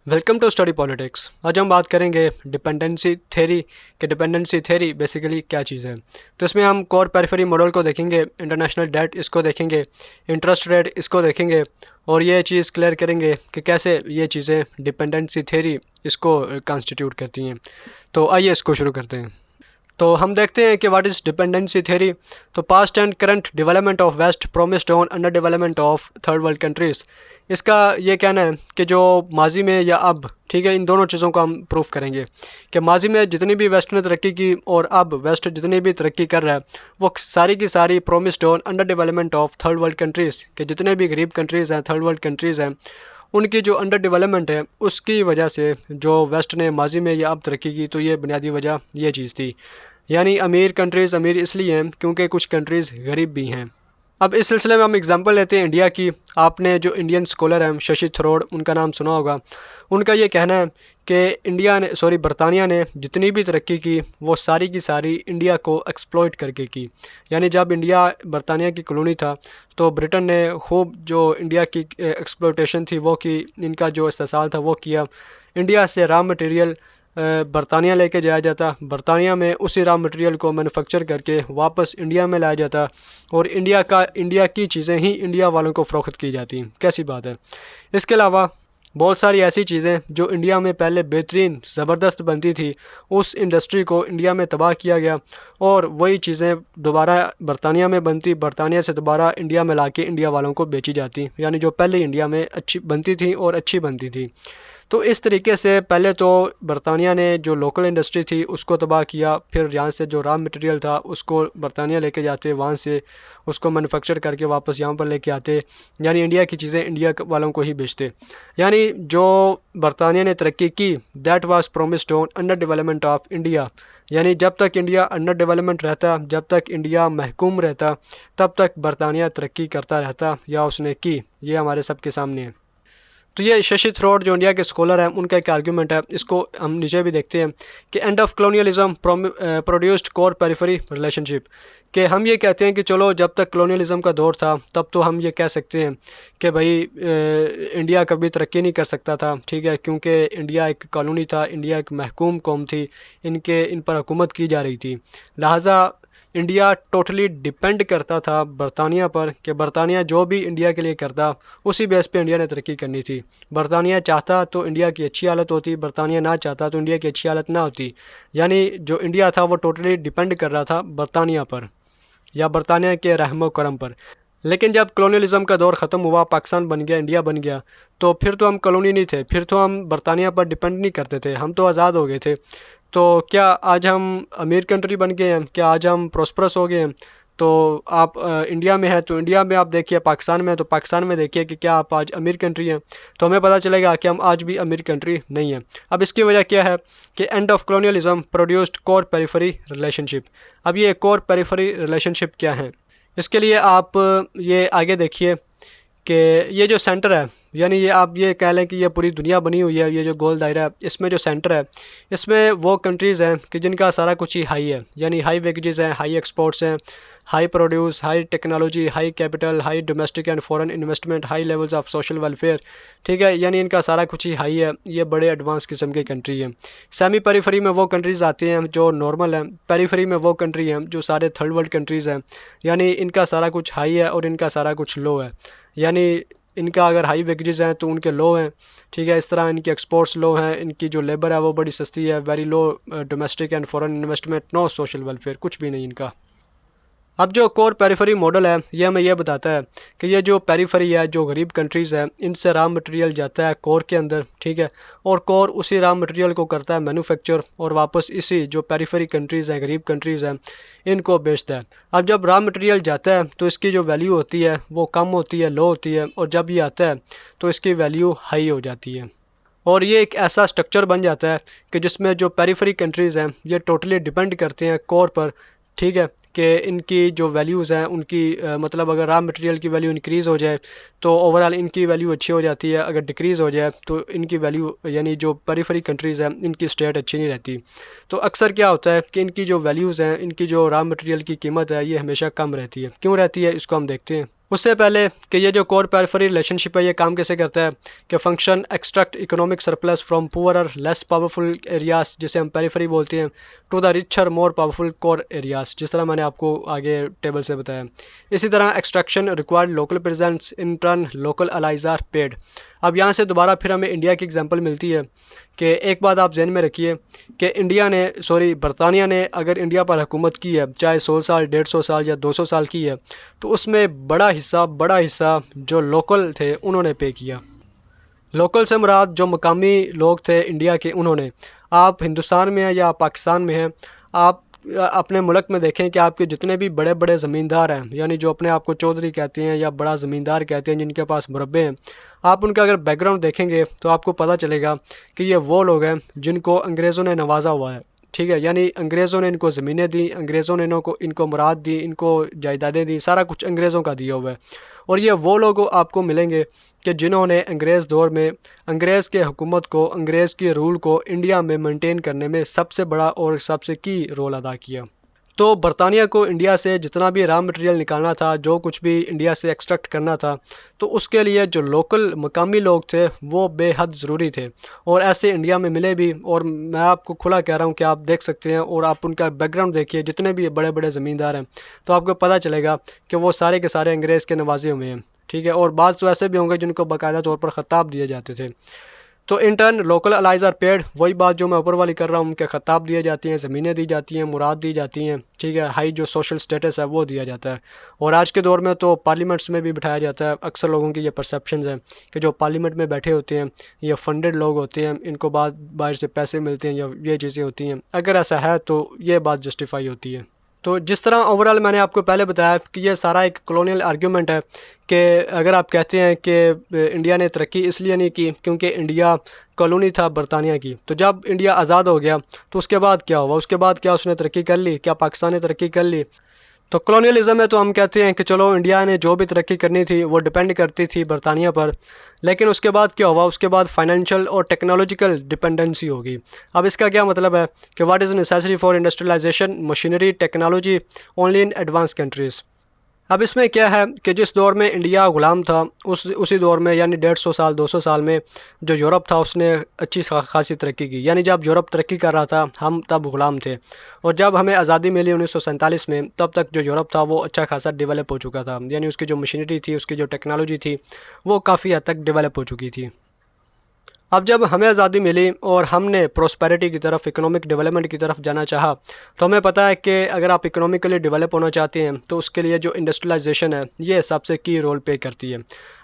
Welcome to study politics. आज हम बात करेंगे डिपेंडेंसी थ्योरी कि डिपेंडेंसी थ्योरी बेसिकली क्या चीज़ है। तो इसमें हम कोर पेरिफेरी मॉडल को देखेंगे, इंटरनेशनल डेट इसको देखेंगे, इंटरेस्ट रेट इसको देखेंगे और ये चीज़ क्लियर करेंगे कि कैसे ये चीज़ें डिपेंडेंसी थ्योरी इसको कॉन्स्टिट्यूट करती हैं। तो आइए इसको शुरू करते हैं। तो हम देखते हैं कि व्हाट इज़ डिपेंडेंसी थ्योरी। तो past and current development of west promised on under development of third world countries. इसका ये कहना है कि जो माजी में या अब, ठीक है, इन दोनों चीज़ों को हम प्रूफ करेंगे कि माजी में जितनी भी वेस्ट ने तरक्की की और अब वेस्ट जितनी भी तरक्की कर रहा है वो सारी की सारी promised on under development of third world countries के जितने भी गरीब कंट्रीज़ हैं, थर्ड वर्ल्ड कंट्रीज़ हैं, उनकी जो अंडर डेवलपमेंट है उसकी वजह से जो वेस्ट ने माजी में या अब तरक्की की, तो ये बुनियादी वजह ये चीज़ थी। यानी अमीर कंट्रीज़ अमीर इसलिए हैं क्योंकि कुछ कंट्रीज़ गरीब भी हैं। अब इस सिलसिले में हम एग्जांपल लेते हैं इंडिया की। आपने जो इंडियन स्कॉलर हैं शशि थरूर, उनका नाम सुना होगा। उनका ये कहना है कि बरतानिया ने जितनी भी तरक्की की वो सारी की सारी इंडिया को एक्सप्लॉइट करके की। यानी जब इंडिया बरतानिया की कॉलोनी था तो ब्रिटेन ने खूब जो इंडिया की एक्सप्लॉइटेशन थी वो की, इनका जो इस्तेसाल था वो किया। इंडिया से रॉ मटेरियल बरतानिया लेके जाया जाता, बरतानिया में उसी रॉ मटेरियल को मैन्युफैक्चर करके वापस इंडिया में लाया जाता और इंडिया की चीज़ें ही इंडिया वालों को फ़रोख्त की जाती। कैसी बात है। इसके अलावा बहुत सारी ऐसी चीज़ें जो इंडिया में पहले बेहतरीन ज़बरदस्त बनती थी, उस इंडस्ट्री को इंडिया में तबाह किया गया और वही चीज़ें दोबारा बरतानिया में बनती, बरतानिया से दोबारा इंडिया में लाके इंडिया वालों को बेची जाती। यानी जो पहले इंडिया में अच्छी बनती थी और अच्छी बनती थी। तो इस तरीके से पहले तो बरतानिया ने जो लोकल इंडस्ट्री थी उसको तबाह किया, फिर यहाँ से जो रॉ मटेरियल था उसको बरतानिया लेके जाते, वहाँ से उसको मैन्युफैक्चर करके वापस यहाँ पर लेके आते, यानी इंडिया की चीज़ें इंडिया वालों को ही बेचते। यानी जो बरतानिया ने तरक्की की that was promised on under development of India. यानी जब तक इंडिया अंडर डेवलपमेंट रहता, जब तक इंडिया महकूम रहता, तब तक बरतानिया तरक्की करता रहता या उसने की। ये हमारे सबके सामने है। तो ये शशि थरूर जो इंडिया के स्कॉलर हैं उनका एक आर्गूमेंट है, इसको हम नीचे भी देखते हैं कि end of colonialism produced core periphery relationship. कि हम ये कहते हैं कि चलो जब तक कॉलोनियलिज्म का दौर था तब तो हम ये कह सकते हैं कि भाई इंडिया कभी तरक्की नहीं कर सकता था, ठीक है, क्योंकि इंडिया एक कॉलोनी था, इंडिया एक महकूम कौम थी, इन पर हुकूमत की जा रही थी। लिहाजा इंडिया टोटली डिपेंड करता था बरतानिया पर कि बरतानिया जो भी इंडिया के लिए करता उसी बेस पे इंडिया ने तरक्की करनी थी। बरतानिया चाहता तो इंडिया की अच्छी हालत होती, बरतानिया ना चाहता तो इंडिया की अच्छी हालत ना होती। यानी जो इंडिया था वो टोटली डिपेंड कर रहा था बरतानिया पर या बरतानिया के रहमो करम पर। लेकिन जब कॉलोनियलिज्म का दौर ख़त्म हुआ, पाकिस्तान बन गया, इंडिया बन गया, तो फिर तो हम कॉलोनी नहीं थे, फिर तो हम बरतानिया पर डिपेंड नहीं करते थे, हम तो आज़ाद हो गए थे। तो क्या आज हम अमीर कंट्री बन गए हैं? क्या आज हम प्रॉस्परस हो गए हैं? तो आप इंडिया में हैं तो इंडिया में आप देखिए, पाकिस्तान में है तो पाकिस्तान में देखिए कि क्या आप आज अमीर कंट्री हैं, तो हमें पता चलेगा कि हम आज भी अमीर कंट्री नहीं हैं। अब इसकी वजह क्या है कि end of colonialism produced core periphery relationship. अब ये कोर पेरिफेरी रिलेशनशिप क्या है, इसके लिए आप ये आगे देखिए कि ये जो सेंटर है, यानी ये आप ये कह लें कि ये पूरी दुनिया बनी हुई है, ये जो गोल दायरा है, इसमें जो सेंटर है इसमें वो कंट्रीज़ हैं कि जिनका सारा कुछ ही हाई है, यानी हाई वेजेस हैं, हाई एक्सपोर्ट्स हैं, high produce, high technology, high capital, high domestic and foreign investment, high levels of social welfare, ठीक है, यानी इनका सारा कुछ ही हाई है। ये बड़े एडवांस किस्म की कंट्री है। सेमी पेरिफेरी में वो कंट्रीज़ आती हैं जो नॉर्मल हैं, पेरिफेरी में वो कंट्री हैं जो सारे थर्ड वर्ल्ड कंट्रीज़ हैं, यानी इनका सारा कुछ हाई है और इनका सारा कुछ लो है। यानी इनका अगर हाई वेजेस हैं तो उनके लो हैं, ठीक है, इस तरह इनकी एक्सपोर्ट्स लो हैं, इनकी जो लेबर है वो बड़ी सस्ती है, very low domestic and foreign investment, no social welfare, कुछ भी नहीं इनका। अब जो कोर पेरिफेरी मॉडल है ये हमें यह बताता है कि ये जो पेरिफेरी है, जो गरीब कंट्रीज़ है, इनसे रॉ मटेरियल जाता है कोर के अंदर, ठीक है, और कोर उसी रॉ मटेरियल को करता है मैन्युफैक्चर और वापस इसी जो पेरिफेरी कंट्रीज़ हैं, गरीब कंट्रीज़ हैं, इनको बेचता है। अब जब रॉ मटेरियल जाता है तो इसकी जो वैल्यू होती है वो कम होती है, लो होती है, और जब ये आता है तो इसकी वैल्यू हाई हो जाती है। और ये एक ऐसा स्ट्रक्चर बन जाता है कि जिसमें जो पेरिफेरी कंट्रीज़ हैं ये टोटली डिपेंड करते हैं कोर पर, ठीक है, कि इनकी जो वैल्यूज़ हैं उनकी मतलब अगर रॉ मटेरियल की वैल्यू इंक्रीज़ हो जाए तो ओवरऑल इनकी वैल्यू अच्छी हो जाती है, अगर डिक्रीज़ हो जाए तो इनकी वैल्यू, यानी जो पेरिफेरी कंट्रीज़ हैं इनकी स्टेट अच्छी नहीं रहती। तो अक्सर क्या होता है कि इनकी जो वैल्यूज़ हैं, इनकी जो रॉ मटेरियल की कीमत है ये हमेशा कम रहती है। क्यों रहती है इसको हम देखते हैं। उससे पहले कि ये जो कोर पेरिफेरी रिलेशनशिप है ये काम कैसे करता है कि function extract economic surplus from poorer less powerful areas, जिसे हम पेरिफेरी बोलते हैं, to the richer more powerful core areas, जिस तरह मैंने आपको आगे टेबल से बताया। इसी तरह extraction required local presence, in turn local allies are paid. अब यहाँ से दोबारा फिर हमें इंडिया की एग्जांपल मिलती है कि एक बात आप जहन में रखिए कि बरतानिया ने अगर इंडिया पर हुकूमत की है, चाहे 100 साल, 150 साल या 200 साल की है, तो उसमें बड़ा हिस्सा जो लोकल थे उन्होंने पे किया। लोकल से मुराद जो मकामी लोग थे इंडिया के, उन्होंने। आप हिंदुस्तान में हैं या पाकिस्तान में हैं, आप अपने मुल्क में देखें कि आपके जितने भी बड़े बड़े ज़मींदार हैं, यानी जो अपने आप को चौधरी कहते हैं या बड़ा ज़मींदार कहते हैं, जिनके पास मुरब्बे हैं, आप उनका अगर बैकग्राउंड देखेंगे तो आपको पता चलेगा कि ये वो लोग हैं जिनको अंग्रेज़ों ने नवाजा हुआ है। ठीक है, यानी अंग्रेज़ों ने इनको ज़मीनें दी, अंग्रेज़ों ने इनको मुराद दी, इनको जायदादें दी, सारा कुछ अंग्रेज़ों का दिया हुआ है। और ये वो लोग आपको मिलेंगे कि जिन्होंने अंग्रेज़ दौर में अंग्रेज़ के हुकूमत को, अंग्रेज़ के रूल को इंडिया में मेंटेन करने में सबसे बड़ा और सबसे की रोल अदा किया। तो बरतानिया को इंडिया से जितना भी रॉ मटेरियल निकालना था, जो कुछ भी इंडिया से एक्सट्रैक्ट करना था, तो उसके लिए जो लोकल मकामी लोग थे वो बेहद ज़रूरी थे, और ऐसे इंडिया में मिले भी। और मैं आपको खुला कह रहा हूँ कि आप देख सकते हैं और आप उनका बैकग्राउंड देखिए, जितने भी बड़े बड़े ज़मींदार हैं, तो आपको पता चलेगा कि वो सारे के सारे अंग्रेज़ के नवाजे हुए हैं। ठीक है, और बाज़ तो ऐसे भी होंगे जिनको बाकायदा तौर पर ख़ताब दिए जाते थे। तो in turn local allies are paid, वही बात जो मैं ऊपर वाली कर रहा हूँ कि ख़ताब दिए जाती हैं, ज़मीनें दी जाती हैं, मुराद दी जाती हैं। ठीक है, हाई जो सोशल स्टेटस है वो दिया जाता है। और आज के दौर में तो पार्लियामेंट्स में भी बिठाया जाता है। अक्सर लोगों की ये परसेप्शंस हैं कि जो पार्लियामेंट में बैठे होते हैं ये फंडेड लोग होते हैं, इनको बाहर से पैसे मिलते हैं या ये चीज़ें होती हैं। अगर ऐसा है तो ये बात जस्टिफाई होती है। तो जिस तरह ओवरऑल मैंने आपको पहले बताया कि ये सारा एक कॉलोनियल आर्ग्यूमेंट है कि अगर आप कहते हैं कि इंडिया ने तरक्की इसलिए नहीं की क्योंकि इंडिया कॉलोनी था बरतानिया की, तो जब इंडिया आज़ाद हो गया तो उसके बाद क्या हुआ? उसके बाद क्या उसने तरक्की कर ली? क्या पाकिस्तान ने तरक्की कर ली? तो कॉलोनियलिज़म में तो हम कहते हैं कि चलो इंडिया ने जो भी तरक्की करनी थी वो डिपेंड करती थी बरतानिया पर, लेकिन उसके बाद क्या हुआ? उसके बाद फाइनेंशियल और टेक्नोलॉजिकल डिपेंडेंसी होगी। अब इसका क्या मतलब है कि what is necessary for industrialisation, machinery, technology only in advance countries. अब इसमें क्या है कि जिस दौर में इंडिया ग़ुलाम था उसी दौर में, यानी 150 साल 200 साल में जो यूरोप था उसने अच्छी खासी तरक्की की। यानी जब यूरोप तरक्की कर रहा था हम तब ग़ुलाम थे, और जब हमें आज़ादी मिली 1947 में, तब तक जो यूरोप था वो अच्छा खासा डेवलप हो चुका था। यानी उसकी जो मशीनरी थी, उसकी जो टेक्नोलॉजी थी, वो काफ़ी हद तक डेवलप हो चुकी थी। अब जब हमें आज़ादी मिली और हमने प्रोस्पेरिटी की तरफ, इकोनॉमिक डेवलपमेंट की तरफ जाना चाहा, तो हमें पता है कि अगर आप इकोनॉमिकली डेवलप होना चाहते हैं तो उसके लिए जो इंडस्ट्रियलाइजेशन है ये सबसे की रोल प्ले करती है।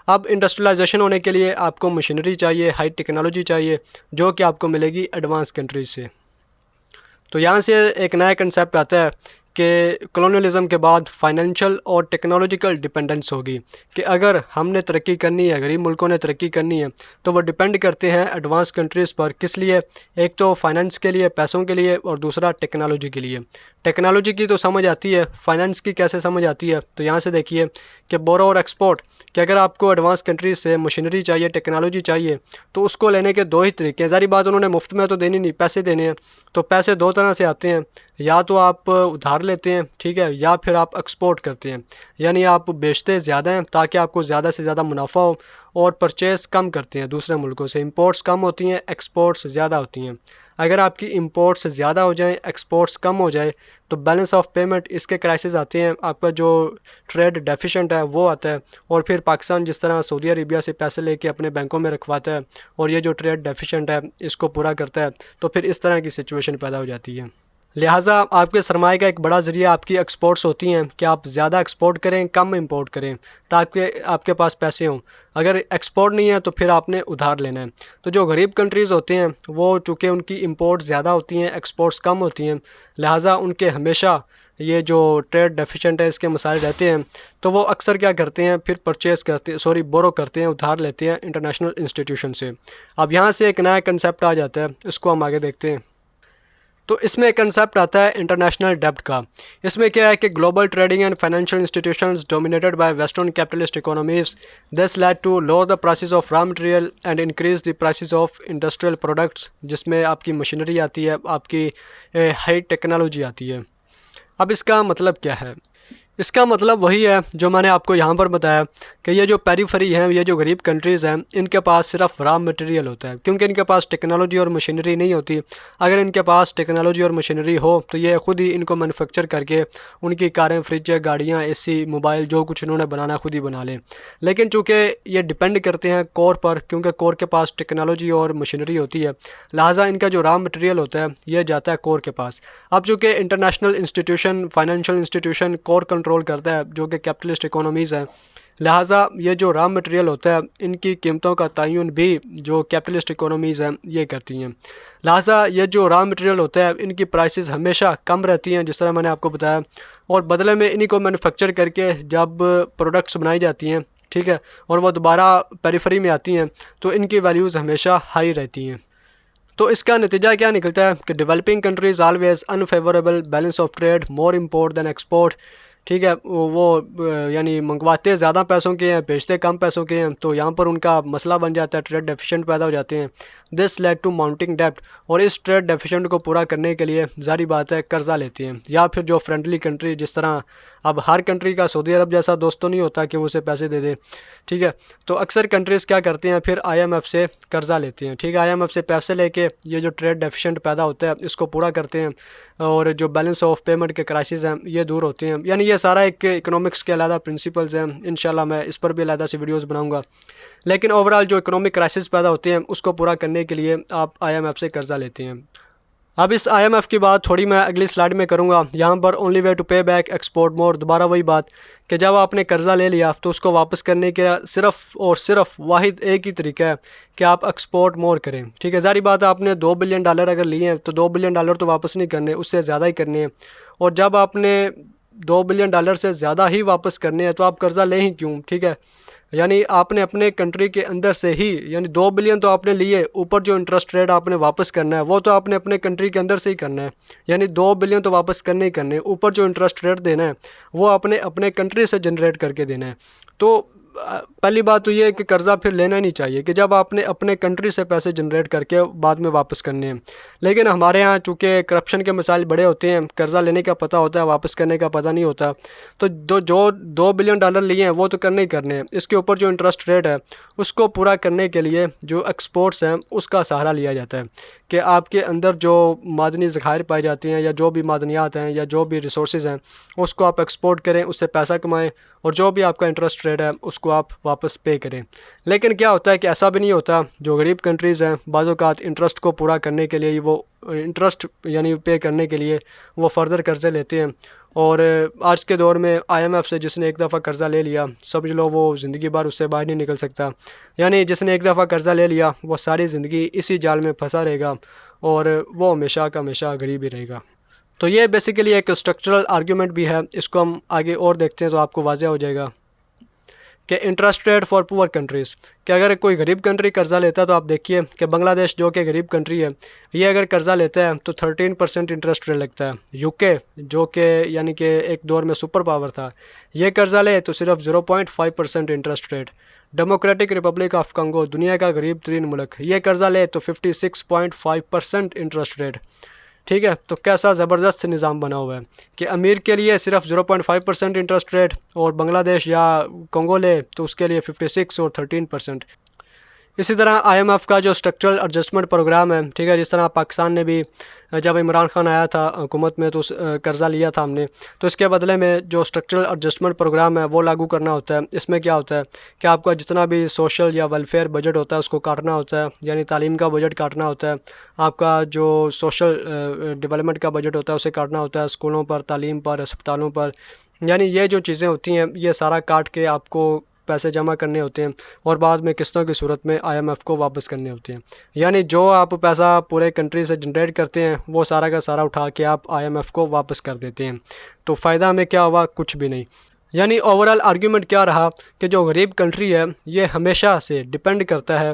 अब इंडस्ट्रियलाइजेशन होने के लिए आपको मशीनरी चाहिए, हाई टेक्नोलॉजी चाहिए, जो कि आपको मिलेगी एडवांस कंट्रीज से। तो यहाँ से एक नया कंसेप्ट आता है कि कॉलोनियलिज़म के बाद फाइनेंशियल और टेक्नोलॉजिकल डिपेंडेंस होगी, कि अगर हमने तरक्की करनी है, गरीब मुल्कों ने तरक्की करनी है, तो वो डिपेंड करते हैं एडवांस कंट्रीज़ पर। किस लिए? एक तो फाइनेंस के लिए, पैसों के लिए, और दूसरा टेक्नोलॉजी के लिए। टेक्नोलॉजी की तो समझ आती है, फाइनेंस की कैसे समझ आती है? तो यहाँ से देखिए कि बोरो और एक्सपोर्ट, कि अगर आपको एडवांस कंट्रीज से मशीनरी चाहिए, टेक्नोलॉजी चाहिए, तो उसको लेने के दो ही तरीके हैं। ज़ाहिर बात उन्होंने मुफ्त में तो देनी नहीं, पैसे देने हैं। तो पैसे दो तरह से आते हैं, या तो आप उधार लेते हैं, ठीक है, या फिर आप एक्सपोर्ट करते हैं, यानी आप बेचते ज़्यादा हैं ताकि आपको ज़्यादा से ज़्यादा मुनाफा हो, और परचेज़ कम करते हैं दूसरे मुल्कों से। इंपोर्ट्स कम होती हैं, एक्सपोर्ट्स ज़्यादा होती हैं। अगर आपकी इंपोर्ट्स ज़्यादा हो जाएं, एक्सपोर्ट्स कम हो जाए, तो बैलेंस ऑफ पेमेंट इसके क्राइसिस आते हैं, आपका जो ट्रेड डेफिशिएंट है वो आता है। और फिर पाकिस्तान जिस तरह सऊदी अरेबिया से पैसे लेके अपने बैंकों में रखवाता है और ये जो ट्रेड डेफिशिएंट है इसको पूरा करता है, तो फिर इस तरह की सिचुएशन पैदा हो जाती है। लिहाजा आपके सरमाए का एक बड़ा ज़रिया आपकी एक्सपोर्ट्स होती हैं कि आप ज़्यादा एक्सपोर्ट करें, कम इंपोर्ट करें, ताकि आपके पास पैसे हों। अगर एक्सपोर्ट नहीं है तो फिर आपने उधार लेना है। तो जो गरीब कंट्रीज़ होते हैं वो चूँकि उनकी इंपोर्ट ज़्यादा होती हैं, एक्सपोर्ट्स कम होती हैं, लिहाजा उनके हमेशा ये जो ट्रेड डेफिशिएंट है इसके मसाइल रहते हैं। तो वो अक्सर क्या करते हैं, फिर बोरो करते हैं, उधार लेते हैं इंटरनेशनल इंस्टीट्यूशन से। अब यहाँ से एक नया कंसेप्ट आ जाता है, इसको हम आगे देखते हैं। तो इसमें एक कंसेप्ट आता है इंटरनेशनल डेब्ट का। इसमें क्या है कि global trading and financial institutions dominated by western capitalist economies, this led to lower the prices of raw material and increase the prices of industrial products, जिसमें आपकी मशीनरी आती है, आपकी हाई टेक्नोलॉजी आती है। अब इसका मतलब क्या है? इसका मतलब वही है जो मैंने आपको यहाँ पर बताया कि ये जो पेरीफेरी हैं, ये जो गरीब कंट्रीज़ हैं, इनके पास सिर्फ रॉ मटेरियल होता है, क्योंकि इनके पास टेक्नोलॉजी और मशीनरी नहीं होती। अगर इनके पास टेक्नोलॉजी और मशीनरी हो तो ये ख़ुद ही इनको मैन्युफैक्चर करके उनकी कारें, फ्रिज, गाड़ियाँ, एसी, मोबाइल, जो कुछ उन्होंने बनाना खुद ही बना लें। लेकिन चूँकि ये डिपेंड करते हैं कोर पर, क्योंकि कोर के पास टेक्नोलॉजी और मशीनरी होती है, लिहाजा इनका जो रॉ मटेरियल होता है ये जाता है कोर के पास। अब चूँकि international institution, financial institution core control करता है, जो कि कैपिटलिस्ट इकोनॉमीज़ है, लिहाजा ये जो रॉ मटेरियल होता है इनकी कीमतों का तयन भी जो कैपिटलिस्ट इकोनॉमीज़ हैं ये करती हैं। लिहाजा ये जो रॉ मटेरियल होता है इनकी प्राइसेस हमेशा कम रहती हैं, जिस तरह मैंने आपको बताया, और बदले में इन्हीं को मैन्युफैक्चर करके जब प्रोडक्ट्स बनाई जाती हैं, ठीक है, और वो दोबारा पेरिफेरी में आती हैं तो इनकी वैल्यूज़ हमेशा हाई रहती हैं। तो इसका नतीजा क्या निकलता है कि developing countries always unfavourable balance of trade, more import than export, ठीक है, वो यानी मंगवाते ज़्यादा पैसों के हैं, बेचते कम पैसों के हैं, तो यहाँ पर उनका मसला बन जाता है, ट्रेड डेफिशिएंट पैदा हो जाते हैं। दिस लेड टू माउंटिंग डेप्ट, और इस ट्रेड डेफिशिएंट को पूरा करने के लिए जारी बात है कर्जा लेते हैं, या फिर जो फ्रेंडली कंट्री, जिस तरह अब हर कंट्री का सऊदी अरब जैसा दोस्त तो नहीं होता कि वो उसे पैसे दे दे, ठीक है, तो अक्सर कंट्रीज़ क्या करते हैं, फिर IMF से कर्जा लेते हैं, ठीक है, IMF से पैसे लेके ये जो ट्रेड डेफिशिएंट पैदा होता है इसको पूरा करते हैं, और जो बैलेंस ऑफ पेमेंट के क्राइसिस हैं ये दूर होते हैं। यानी ये सारा एक इकोनॉमिक्स के अलग प्रिंसिपल्स हैं, इंशाल्लाह मैं इस पर भी अलग से वीडियोस बनाऊंगा। लेकिन ओवरऑल जो इकोनॉमिक क्राइसिस पैदा होते हैं उसको पूरा करने के लिए आप IMF से कर्जा लेते हैं। अब इस IMF की बात थोड़ी मैं अगली स्लाइड में करूंगा। यहाँ पर ओनली वे टू पे बैक एक्सपोर्ट मोर, दोबारा वही बात कि जब आपने कर्जा ले लिया तो उसको वापस करने के सिर्फ और सिर्फ वाहिद एक ही तरीका है कि आप एक्सपोर्ट मोर करें, ठीक है। जारी बात है, आपने $2 बिलियन अगर लिए हैं तो $2 बिलियन तो वापस नहीं करने, उससे ज़्यादा ही करने हैं, और जब आपने $2 बिलियन से ज़्यादा ही वापस करने हैं तो आप कर्ज़ा लें ही क्यों, ठीक है। यानी आपने अपने कंट्री के अंदर से ही, यानी 2 बिलियन तो आपने लिए, ऊपर जो इंटरेस्ट रेट आपने वापस करना है वो तो आपने अपने कंट्री के अंदर से ही करना है। यानी 2 बिलियन तो वापस करने ही करने, ऊपर जो इंटरेस्ट रेट देना है वो आपने अपने कंट्री से जनरेट करके देना है। तो पहली बात तो ये है कि कर्ज़ा फिर लेना ही नहीं चाहिए कि जब आपने अपने कंट्री से पैसे जनरेट करके बाद में वापस करने हैं। लेकिन हमारे यहाँ चूँकि करप्शन के मसाइल बड़े होते हैं, कर्ज़ा लेने का पता होता है, वापस करने का पता नहीं होता, तो जो $2 बिलियन लिए हैं वो तो करने ही करने हैं। इसके ऊपर जो इंटरेस्ट रेट है उसको पूरा करने के लिए जो एक्सपोर्ट्स हैं उसका सहारा लिया जाता है कि आपके अंदर जो मादनी ज़खायर पाई जाती हैं या जो भी मादनियात हैं या जो भी रिसोर्सेज हैं उसको आप एक्सपोर्ट करें, उससे पैसा कमाएं, और जो भी आपका इंटरेस्ट रेट है उसको आप वापस पे करें। लेकिन क्या होता है कि ऐसा भी नहीं होता। जो गरीब कंट्रीज़ हैं बाज़ औक़ात इंटरेस्ट को पूरा करने के लिए वो इंटरेस्ट यानी पे करने के लिए वो फ़र्दर कर्ज़े लेते हैं, और आज के दौर में IMF से जिसने एक दफ़ा कर्ज़ा ले लिया समझ लो वो ज़िंदगी भर उससे बाहर नहीं निकल सकता। यानी जिसने एक दफ़ा कर्ज़ा ले लिया वो सारी ज़िंदगी इसी जाल में फंसा रहेगा और वो हमेशा का हमेशा गरीब ही रहेगा। तो ये बेसिकली एक स्ट्रक्चरल आर्ग्यूमेंट भी है, इसको हम आगे और देखते हैं तो आपको वाज़ेह हो जाएगा कि interest rate for poor countries, कि अगर कोई गरीब कंट्री कर्ज़ा लेता है तो आप देखिए कि बांग्लादेश जो कि गरीब कंट्री है ये अगर कर्ज़ा लेता है तो 13% इंटरेस्ट रेट लगता है। UK जो कि यानी कि एक दौर में सुपर पावर था, ये कर्ज़ा ले तो सिर्फ 0.5% interest rate. Democratic republic of Congo, दुनिया का गरीब तरीन मुल्क, ये कर्ज़ा ले तो 56.5% इंटरेस्ट रेट, ठीक है। तो कैसा ज़बरदस्त निज़ाम बना हुआ है कि अमीर के लिए सिर्फ 0.5% इंटरेस्ट रेट, और बांग्लादेश या कंगो ले तो उसके लिए 56 और 13%। इसी तरह IMF का जो स्ट्रक्चरल एडजस्टमेंट प्रोग्राम है, ठीक है, जिस तरह पाकिस्तान ने भी जब इमरान खान आया था हुकूमत में तो कर्ज़ा लिया था हमने, तो इसके बदले में जो स्ट्रक्चरल एडजस्टमेंट प्रोग्राम है वो लागू करना होता है। इसमें क्या होता है कि आपका जितना भी सोशल या वेलफेयर बजट होता है उसको काटना होता है, यानी तालीम का बजट काटना होता है, आपका जो सोशल डेवलपमेंट का बजट होता है उसे काटना होता है, स्कूलों पर, तालीम पर, अस्पतालों पर, यानी ये जो चीज़ें होती हैं ये सारा काट के आपको पैसे जमा करने होते हैं और बाद में किस्तों की सूरत में IMF को वापस करने होते हैं। यानी जो आप पैसा पूरे कंट्री से जनरेट करते हैं वो सारा का सारा उठा के आप IMF को वापस कर देते हैं। तो फ़ायदा हमें क्या हुआ? कुछ भी नहीं। यानी ओवरऑल आर्ग्यूमेंट क्या रहा कि जो गरीब कंट्री है ये हमेशा से डिपेंड करता है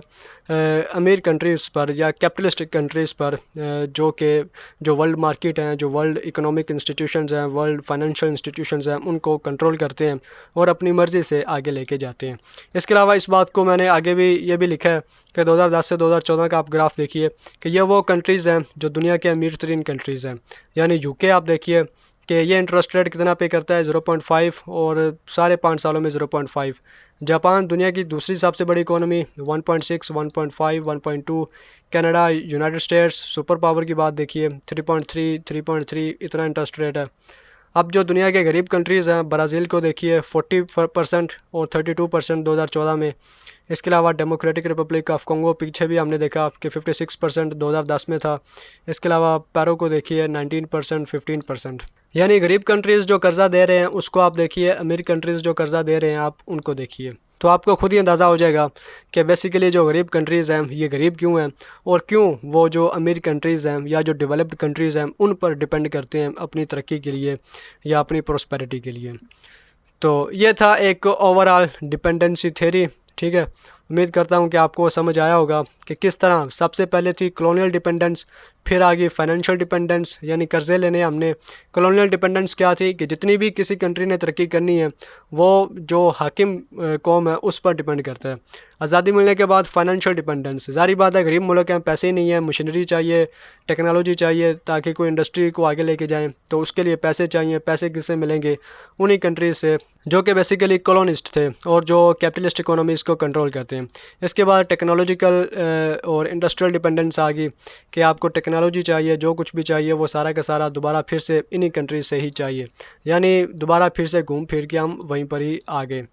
अमीर कंट्रीज़ पर या कैपिटलिस्टिक कंट्रीज़ पर, जो वर्ल्ड मार्केट हैं, जो वर्ल्ड इकोनॉमिक इंस्टीट्यूशंस हैं, वर्ल्ड फाइनेंशियल इंस्टीट्यूशंस हैं, उनको कंट्रोल करते हैं और अपनी मर्ज़ी से आगे लेके जाते हैं। इसके अलावा इस बात को मैंने आगे भी ये भी लिखा है कि 2010 से 2014 का आप ग्राफ देखिए कि ये वो कंट्रीज़ हैं जो दुनिया के अमीर तरीन कंट्रीज़ हैं। यानी UK आप देखिए कि ये इंटरेस्ट रेट कितना पे करता है 0.5 और सारे 5 सालों में 0.5। जापान दुनिया की दूसरी सबसे बड़ी economy 1.6, 1.5, 1.2। Canada, United states super power की बात देखिए 3.3, 3.3 इतना इंटरेस्ट रेट है। अब जो दुनिया के गरीब कंट्रीज़ हैं, ब्राज़ील को देखिए 40% और 32% 2014 में। इसके अलावा डेमोक्रेटिक रिपब्लिक ऑफ कॉन्गो पीछे भी हमने देखा कि 56% 2010 में था। इसके अलावा पेरू को देखिए 19%, 15%। यानी गरीब कंट्रीज़ जो कर्ज़ा दे रहे हैं उसको आप देखिए, अमीर कंट्रीज़ जो कर्ज़ा दे रहे हैं आप उनको देखिए। तो आपको खुद ही अंदाज़ा हो जाएगा कि बेसिकली जो गरीब कंट्रीज़ हैं ये गरीब क्यों हैं और क्यों वो जो अमीर कंट्रीज़ हैं या जो डेवलप्ड कंट्रीज़ हैं उन पर डिपेंड करते हैं अपनी तरक्की के लिए या अपनी प्रोस्पेरिटी के लिए। तो ये था एक ओवरऑल डिपेंडेंसी थ्योरी, ठीक है। उम्मीद करता हूँ कि आपको समझ आया होगा कि किस तरह सबसे पहले थी कॉलोनियल डिपेंडेंस, फिर आ गई फाइनेंशियल डिपेंडेंस यानी कर्ज़े लेने हमने। कॉलोनियल डिपेंडेंस क्या थी कि जितनी भी किसी कंट्री ने तरक्की करनी है वो जो हाकिम कौम है उस पर डिपेंड करता है। आज़ादी मिलने के बाद फाइनेंशियल डिपेंडेंस, ज़ाहिर बात है गरीब मुल्क हैं, पैसे ही नहीं है, मशीनरी चाहिए, टेक्नोलॉजी चाहिए ताकि कोई इंडस्ट्री को आगे लेके जाएं, तो उसके लिए पैसे चाहिए। पैसे किससे मिलेंगे? उन्हीं कंट्रीज से जो कि बेसिकली कॉलोनिस्ट थे और जो कैपिटलिस्ट इकोनॉमीज़ को कंट्रोल करते हैं। इसके बाद टेक्नोलॉजिकल और इंडस्ट्रियल डिपेंडेंस आ गई कि आपको टेक्नोलॉजी चाहिए, जो कुछ भी चाहिए वो सारा का सारा दोबारा फिर से इन्हीं कंट्रीज से ही चाहिए, यानी दोबारा फिर से घूम फिर के हम वहीं पर ही आ गए।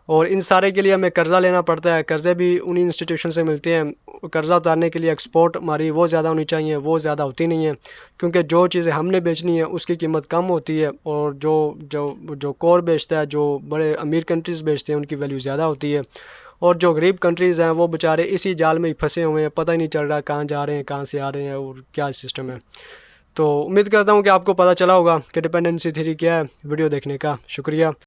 और इन सारे के लिए हमें कर्ज़ा लेना पड़ता है। कर्ज़े भी उन्हीं इंस्टीट्यूशन से मिलते हैं। कर्ज़ा उतारने के लिए एक्सपोर्ट हमारी वो ज़्यादा होनी चाहिए, वो ज़्यादा होती नहीं है क्योंकि जो चीज़ें हमने बेचनी है उसकी कीमत कम होती है और जो जो जो कोर बेचता है, जो बड़े अमीर कंट्रीज़ बेचते हैं उनकी वैल्यू ज़्यादा होती है। और जो गरीब कंट्रीज़ हैं वो बेचारे इसी जाल में ही फंसे हुए हैं, पता ही नहीं चल रहा कहाँ जा रहे हैं, कहाँ से आ रहे हैं और क्या सिस्टम है। तो उम्मीद करता हूँ कि आपको पता चला होगा कि डिपेंडेंसी थ्योरी क्या है। वीडियो देखने का शुक्रिया।